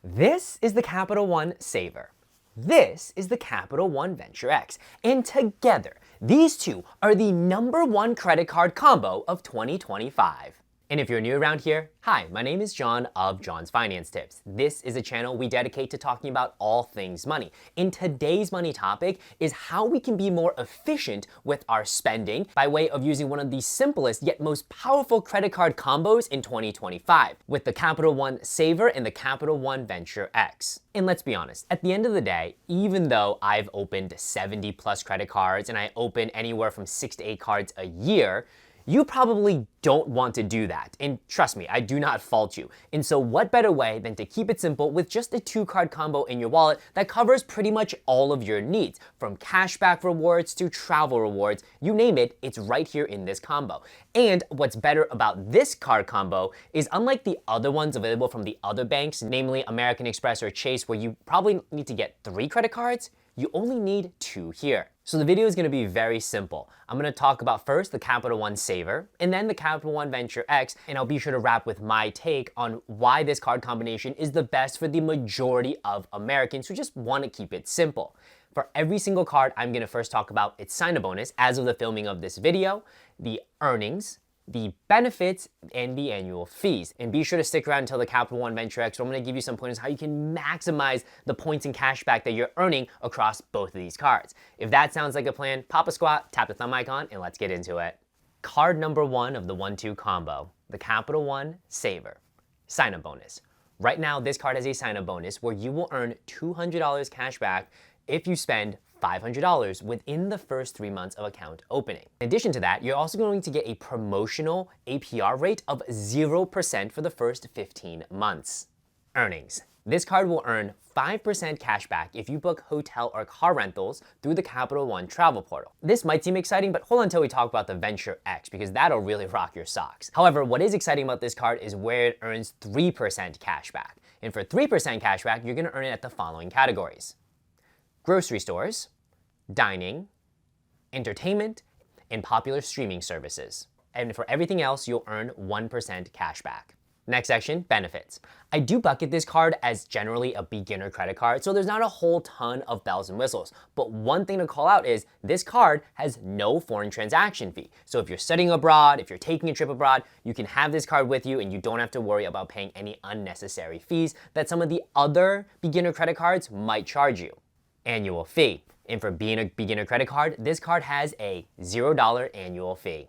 This is the Capital One Saver. This is the Capital One Venture X. And together, these two are the #1 credit card combo of 2025. And if you're new around here, hi, my name is John of John's Finance Tips. This is a channel we dedicate to talking about all things money. And today's money topic is how we can be more efficient with our spending by way of using one of the simplest yet most powerful credit card combos in 2025 with the Capital One Saver and the Capital One Venture X. And let's be honest, at the end of the day, even though I've opened 70 plus credit cards and I open anywhere from 6 to 8 cards a year, you probably don't want to do that. And trust me, I do not fault you. And so what better way than to keep it simple with just a 2-card combo in your wallet that covers pretty much all of your needs, from cashback rewards to travel rewards, you name it, it's right here in this combo. And what's better about this card combo is unlike the other ones available from the other banks, namely American Express or Chase, where you probably need to get 3 credit cards, you only need 2 here. So the video is going to be very simple. I'm going to talk about first the Capital One Saver, and then the Capital One Venture X, and I'll be sure to wrap with my take on why this card combination is the best for the majority of Americans who just want to keep it simple. For every single card, I'm going to first talk about its sign-up bonus as of the filming of this video, the earnings, the benefits, and the annual fees. And be sure to stick around until the Capital One Venture X, where I'm going to give you some pointers how you can maximize the points and cash back that you're earning across both of these cards. If that sounds like a plan, pop a squat, tap the thumb icon, and let's get into it. Card number 1 of the 1-2 combo, the Capital One Saver. Sign-up bonus. Right now, this card has a sign-up bonus where you will earn $200 cash back if you spend $500 within the first 3 months of account opening. In addition to that, you're also going to get a promotional APR rate of 0% for the first 15 months. Earnings. This card will earn 5% cash back if you book hotel or car rentals through the Capital One travel portal. This might seem exciting, but hold on until we talk about the Venture X, because that'll really rock your socks. However, what is exciting about this card is where it earns 3% cash back. And for 3% cash back, you're going to earn it at the following categories: grocery stores, dining, entertainment, and popular streaming services. And for everything else, you'll earn 1% cash back. Next section, benefits. I do bucket this card as generally a beginner credit card, so there's not a whole ton of bells and whistles. But one thing to call out is this card has no foreign transaction fee. So if you're studying abroad, if you're taking a trip abroad, you can have this card with you and you don't have to worry about paying any unnecessary fees that some of the other beginner credit cards might charge you. Annual fee. And for being a beginner credit card, this card has a $0 annual fee.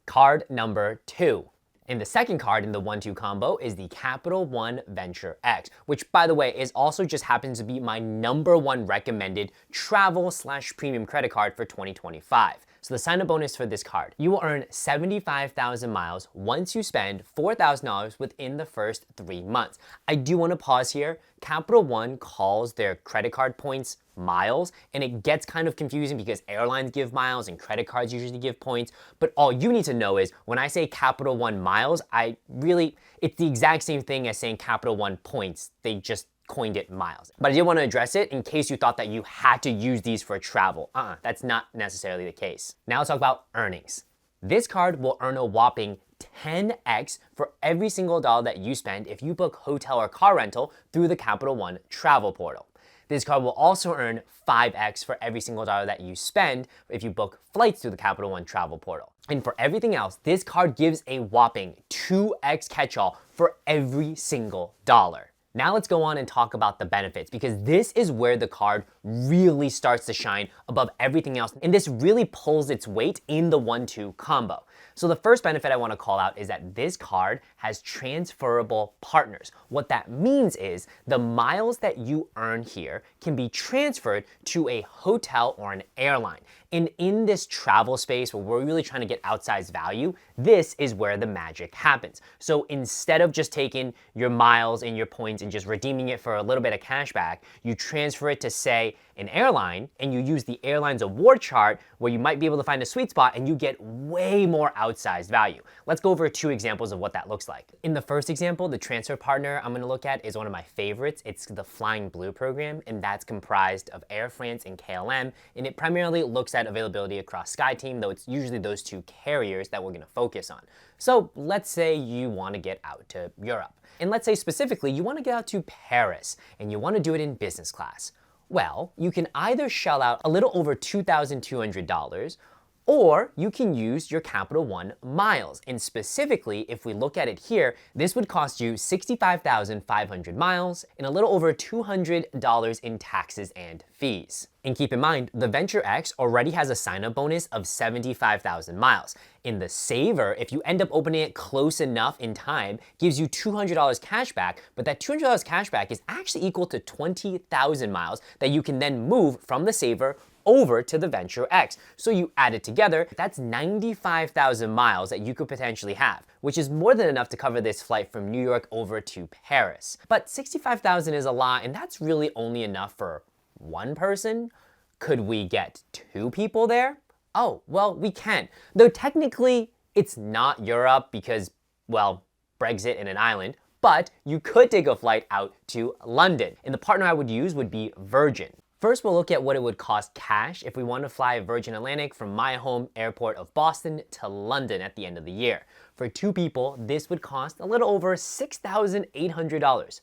Card number 2. And the second card in the 1-2 combo is the Capital One Venture X, which, by the way, is also just happens to be my #1 recommended travel/premium credit card for 2025. So the sign-up bonus for this card, you will earn 75,000 miles once you spend $4,000 within the first 3 months. I do want to pause here. Capital One calls their credit card points miles, and it gets kind of confusing because airlines give miles and credit cards usually give points. But all you need to know is when I say Capital One miles, it's the exact same thing as saying Capital One points. They just coined it miles. But I did want to address it in case you thought that you had to use these for travel. That's not necessarily the case. Now let's talk about earnings. This card will earn a whopping 10x for every single dollar that you spend if you book hotel or car rental through the Capital One travel portal. This card will also earn 5x for every single dollar that you spend if you book flights through the Capital One travel portal. And for everything else, this card gives a whopping 2x catch-all for every single dollar. Now let's go on and talk about the benefits, because this is where the card really starts to shine above everything else, and this really pulls its weight in the 1-2 combo. So the first benefit I want to call out is that this card has transferable partners. What that means is the miles that you earn here can be transferred to a hotel or an airline. And in this travel space where we're really trying to get outsized value, this is where the magic happens. So instead of just taking your miles and your points and just redeeming it for a little bit of cash back, you transfer it to, say, an airline, and you use the airline's award chart where you might be able to find a sweet spot and you get way more outsized value. Let's go over 2 examples of what that looks like. In the first example, the transfer partner I'm going to look at is one of my favorites. It's the Flying Blue program, and that's comprised of Air France and KLM, and it primarily looks at internet availability across SkyTeam, though it's usually those two carriers that we're going to focus on. So let's say you want to get out to Europe. And let's say specifically you want to get out to Paris and you want to do it in business class. Well, you can either shell out a little over $2,200, or you can use your Capital One miles. And specifically, if we look at it here, this would cost you 65,500 miles and a little over $200 in taxes and fees. And keep in mind, the Venture X already has a sign-up bonus of 75,000 miles. In the Saver, if you end up opening it close enough in time, gives you $200 cash back, but that $200 cash back is actually equal to 20,000 miles that you can then move from the Saver over to the Venture X. So you add it together, that's 95,000 miles that you could potentially have, which is more than enough to cover this flight from New York over to Paris. But 65,000 is a lot, and that's really only enough for one person? Could we get two people there? Oh, well, we can. Though technically, it's not Europe because, well, Brexit and an island, but you could take a flight out to London. And the partner I would use would be Virgin. First, we'll look at what it would cost cash if we want to fly Virgin Atlantic from my home airport of Boston to London at the end of the year. For two people, this would cost a little over $6,800.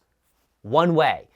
One way.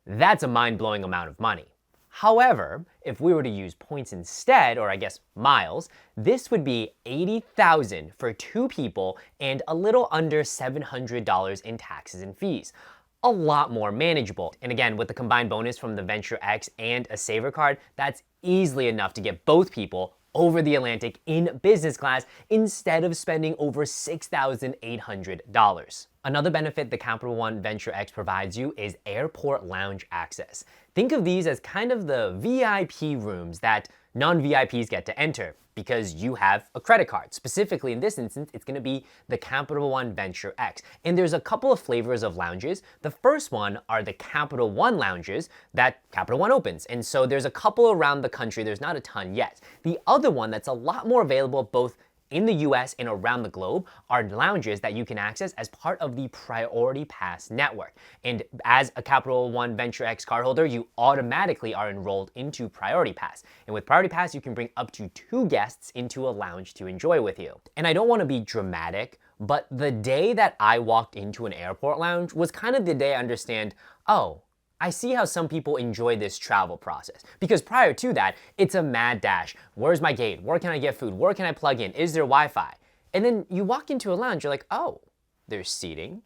That's a mind-blowing amount of money. However, if we were to use points instead, or I guess miles, this would be $80,000 for two people and a little under $700 in taxes and fees. A lot more manageable. And again, with the combined bonus from the Venture X and a Saver card, that's easily enough to get both people over the Atlantic in business class instead of spending over $6,800. Another benefit the Capital One Venture X provides you is airport lounge access. Think of these as kind of the VIP rooms that non-VIPs get to enter because you have a credit card. Specifically in this instance, it's gonna be the Capital One Venture X. And there's a couple of flavors of lounges. The first one are the Capital One lounges that Capital One opens. And so there's a couple around the country, there's not a ton yet. The other one that's a lot more available both in the US and around the globe are lounges that you can access as part of the Priority Pass network. And as a Capital One Venture X cardholder, you automatically are enrolled into Priority Pass. And with Priority Pass, you can bring up to 2 guests into a lounge to enjoy with you. And I don't want to be dramatic, but the day that I walked into an airport lounge was kind of the day I understand, oh, I see how some people enjoy this travel process. Because prior to that, it's a mad dash. Where's my gate? Where can I get food? Where can I plug in? Is there Wi-Fi? And then you walk into a lounge, you're like, oh, there's seating,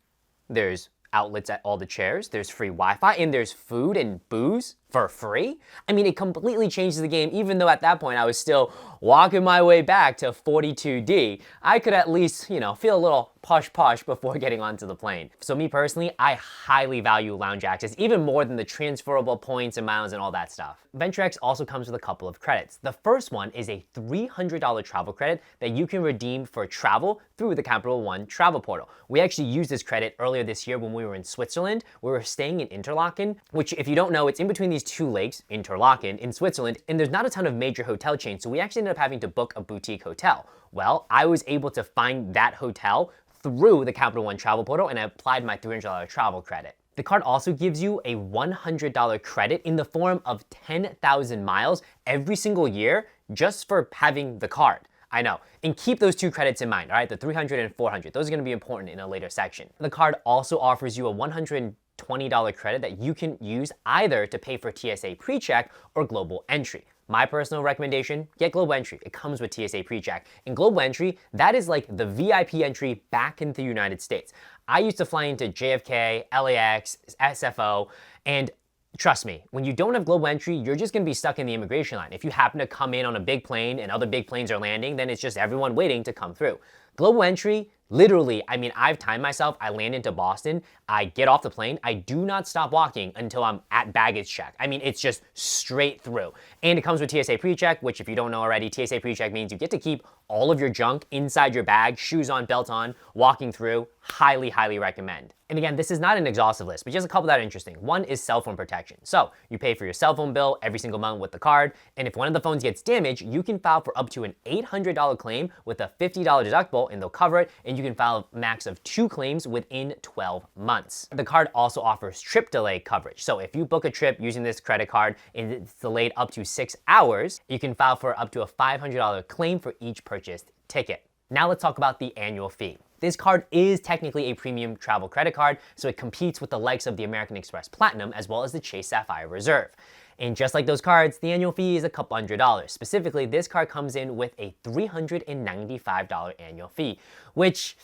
there's outlets at all the chairs, there's free Wi-Fi, and there's food and booze for free? I mean, it completely changes the game, even though at that point I was still walking my way back to 42D. I could at least, feel a little posh before getting onto the plane. So me personally, I highly value lounge access, even more than the transferable points and miles and all that stuff. Venture X also comes with a couple of credits. The first one is a $300 travel credit that you can redeem for travel through the Capital One travel portal. We actually used this credit earlier this year when we were in Switzerland. We were staying in Interlaken, which if you don't know, it's in between these two lakes, Interlaken, in Switzerland, and there's not a ton of major hotel chains, so we actually ended up having to book a boutique hotel. Well, I was able to find that hotel through the Capital One travel portal, and I applied my $300 travel credit. The card also gives you a $100 credit in the form of 10,000 miles every single year just for having the card. I know. And keep those two credits in mind, all right? The 300 and 400. Those are going to be important in a later section. The card also offers you a $120 credit that you can use either to pay for TSA PreCheck or Global Entry. My personal recommendation, get Global Entry. It comes with TSA PreCheck. And Global Entry, that is like the VIP entry back into the United States. I used to fly into JFK, LAX, SFO, and trust me, when you don't have Global Entry, you're just gonna be stuck in the immigration line. If you happen to come in on a big plane and other big planes are landing, then it's just everyone waiting to come through. Global Entry, literally, I mean, I've timed myself, I land into Boston, I get off the plane, I do not stop walking until I'm at baggage check. I mean, it's just straight through. And it comes with TSA PreCheck, which if you don't know already, TSA PreCheck means you get to keep all of your junk inside your bag, shoes on, belt on, walking through. Highly, highly recommend. And again, this is not an exhaustive list, but just a couple that are interesting. One is cell phone protection. So you pay for your cell phone bill every single month with the card, and if one of the phones gets damaged, you can file for up to an $800 claim with a $50 deductible transferable and they'll cover it, and you can file a max of 2 claims within 12 months. The card also offers trip delay coverage. So if you book a trip using this credit card and it's delayed up to 6 hours, you can file for up to a $500 claim for each purchased ticket. Now let's talk about the annual fee. This card is technically a premium travel credit card, so it competes with the likes of the American Express Platinum as well as the Chase Sapphire Reserve. And just like those cards, the annual fee is a couple $100. Specifically, this card comes in with a $395 annual fee, which,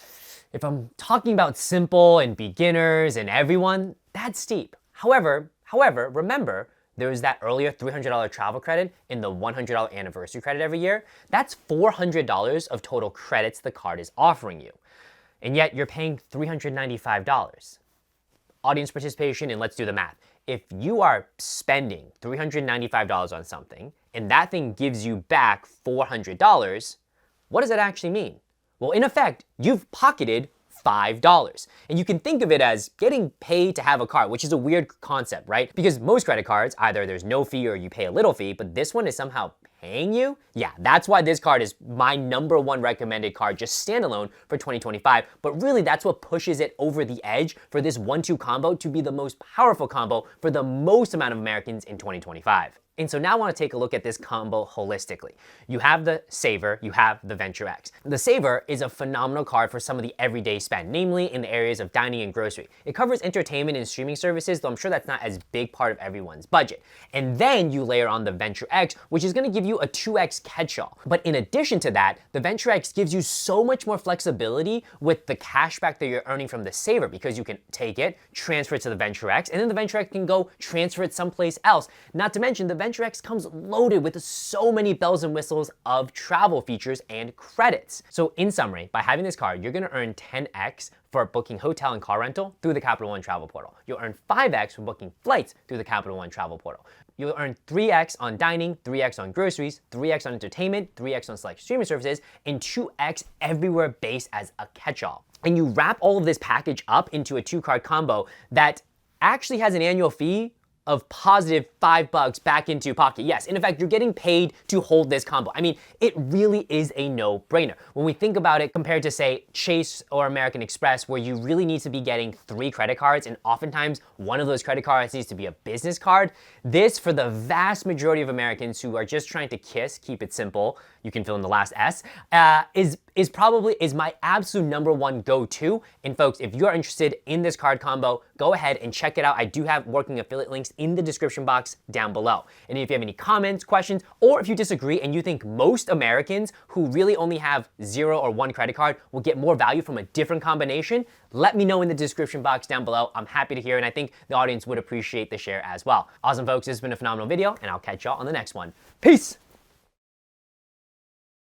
if I'm talking about simple and beginners and everyone, that's steep. However, remember, there's that earlier $300 travel credit and the $100 anniversary credit every year. That's $400 of total credits the card is offering you. And yet you're paying $395. Audience participation, and let's do the math. If you are spending $395 on something and that thing gives you back $400, what does that actually mean? Well, in effect, you've pocketed $5. And you can think of it as getting paid to have a card, which is a weird concept, right? Because most credit cards, either there's no fee or you pay a little fee, but this one is somehow paying you? Yeah, that's why this card is my #1 recommended card just standalone for 2025. But really, that's what pushes it over the edge for this 1-2 combo to be the most powerful combo for the most amount of Americans in 2025. And so now I want to take a look at this combo holistically. You have the Saver, you have the Venture X. The Saver is a phenomenal card for some of the everyday spend, namely in the areas of dining and grocery. It covers entertainment and streaming services, though I'm sure that's not as big part of everyone's budget. And then you layer on the Venture X, which is going to give you a 2x catch-all. But in addition to that, the Venture X gives you so much more flexibility with the cashback that you're earning from the Saver, because you can take it, transfer it to the Venture X, and then the Venture X can go transfer it someplace else. Not to mention, the Venture X comes loaded with so many bells and whistles of travel features and credits. So in summary, by having this card, you're gonna earn 10x for booking hotel and car rental through the Capital One travel portal. You'll earn 5x for booking flights through the Capital One travel portal. You'll earn 3x on dining, 3x on groceries, 3x on entertainment, 3x on select streaming services, and 2x everywhere based as a catch-all. And you wrap all of this package up into a 2-card combo that actually has an annual fee of positive $5 back into your pocket. Yes, in effect, you're getting paid to hold this combo. I mean, it really is a no-brainer. When we think about it compared to, say, Chase or American Express, where you really need to be getting 3 credit cards, and oftentimes one of those credit cards needs to be a business card, this, for the vast majority of Americans who are just trying to keep it simple, you can fill in the last S, is my absolute #1 go-to. And folks, if you are interested in this card combo, go ahead and check it out. I do have working affiliate links in the description box down below. And if you have any comments, questions, or if you disagree and you think most Americans who really only have 0 or 1 credit card will get more value from a different combination, let me know in the description box down below. I'm happy to hear, and I think the audience would appreciate the share as well. Awesome, folks. This has been a phenomenal video, and I'll catch y'all on the next one. Peace!